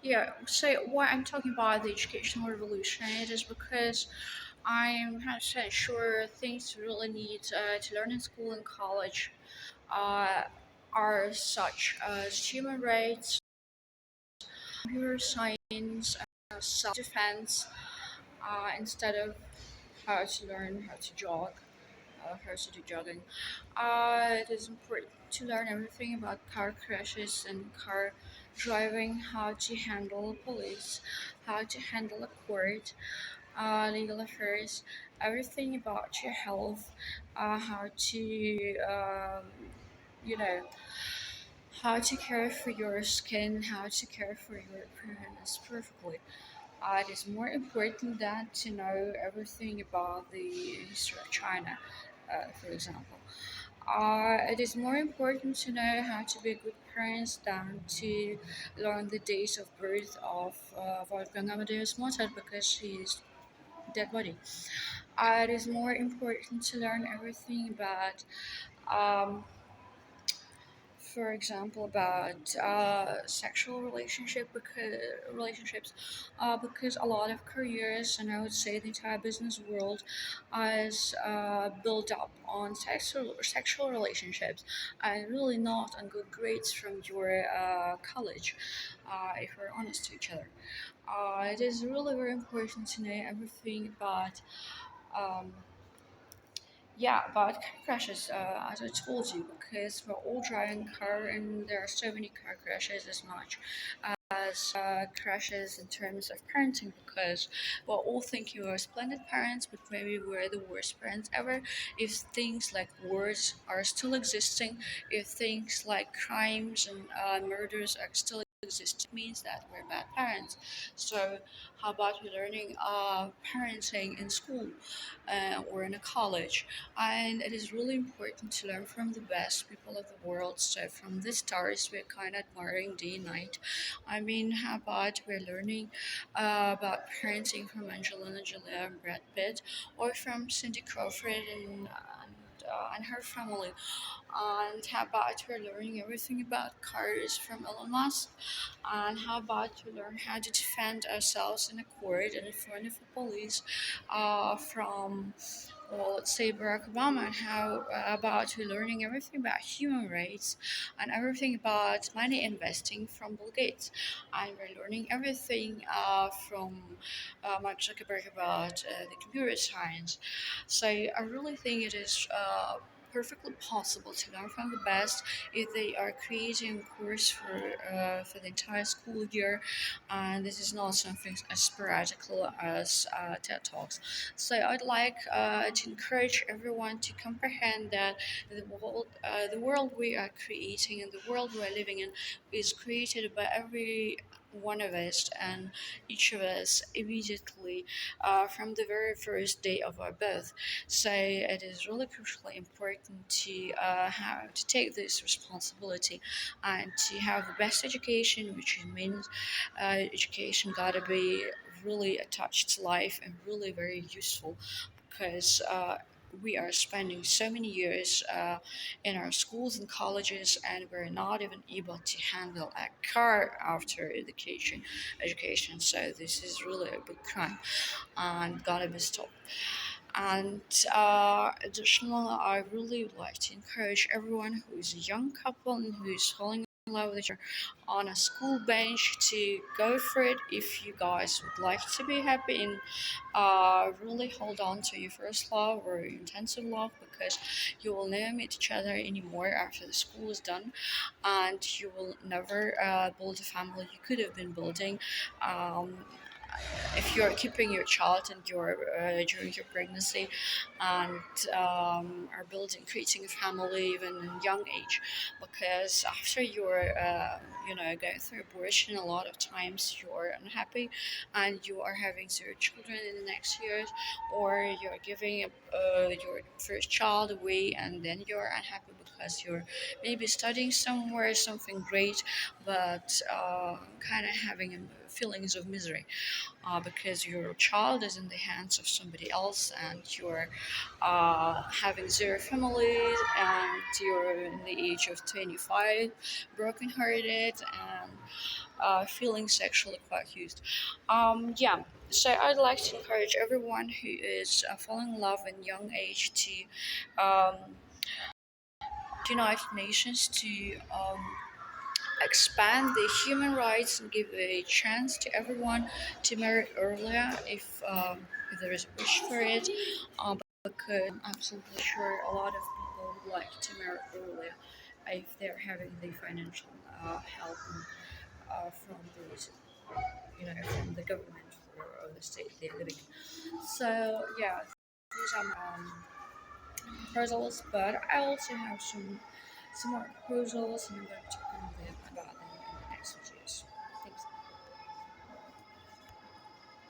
Yeah, so why I'm talking about the educational revolution, it is because I'm 100% sure things we really need to learn in school and college uh, are such as human rights, computer science, self-defense, instead of how to learn how to jog, how to do jogging. It is important to learn everything about car crashes and car driving, how to handle police, how to handle a court, legal affairs, everything about your health, how to, you know, how to care for your skin, how to care for your appearance perfectly. It is more important than to know everything about the history of China, for example. It is more important to know how to be a good parent than to learn the dates of birth of Wolfgang Amadeus Mozart because he is dead body. It is more important to learn everything about um, for example, about sexual relationships, because a lot of careers, and I would say the entire business world, is built up on sexual relationships, and really not on good grades from your college, if we're honest to each other. It is really very important to know everything about. Um, yeah, about car crashes, as I told you, because we're all driving car and there are so many car crashes as much as crashes in terms of parenting because we're all thinking we're splendid parents, but maybe we're the worst parents ever. If things like wars are still existing, if things like crimes and murders are still existing, it means that we're bad parents. So how about we learning parenting in school or in a college? And it is really important to learn from the best people of the world. So from the stars, we're kind of admiring day and night. I mean, how about we're learning about parenting from Angelina Jolie and Brad Pitt, or from Cindy Crawford and her family. And how about we're learning everything about cars from Elon Musk? And how about we learn how to defend ourselves in a court and in front of the police from, well, let's say Barack Obama, and how about we learning everything about human rights and everything about money investing from Bill Gates, and we're learning everything from Mark Zuckerberg about the computer science. So I really think it is. Perfectly possible to learn from the best if they are creating a course for the entire school year, and this is not something as sporadical as TED Talks. So I'd like to encourage everyone to comprehend that the world we are creating and the world we are living in is created by every one of us and each of us immediately from the very first day of our birth. So it is really crucially important to have to take this responsibility and to have the best education, which means education gotta be really attached to life and really very useful because we are spending so many years in our schools and colleges and we're not even able to handle a car after education. So this is really a big crime and gotta be stopped. And additionally, I really would like to encourage everyone who is a young couple and who is falling in love with each other on a school bench to go for it. If you guys would like to be happy and really hold on to your first love or your intensive love because you will never meet each other anymore after the school is done, and you will never build a family you could have been building. Um, if you're keeping your child and you're during your pregnancy and are building creating a family even in young age, because after you're going through abortion a lot of times you're unhappy and you are having zero children in the next years, or you're giving your first child away and then you're unhappy because you're maybe studying somewhere something great, but kind of having feelings of misery because your child is in the hands of somebody else, and you're having zero families, and you're in the age of 25, brokenhearted, and feeling sexually quite used. Yeah, so I'd like to encourage everyone who is falling in love in young age to United Nations to expand the human rights and give a chance to everyone to marry earlier if there is a wish for it. Because I'm absolutely sure a lot of people would like to marry earlier if they're having the financial help from from the government or the state they're living in. So yeah, these are my proposals, but I also have some more proposals, and I'm going to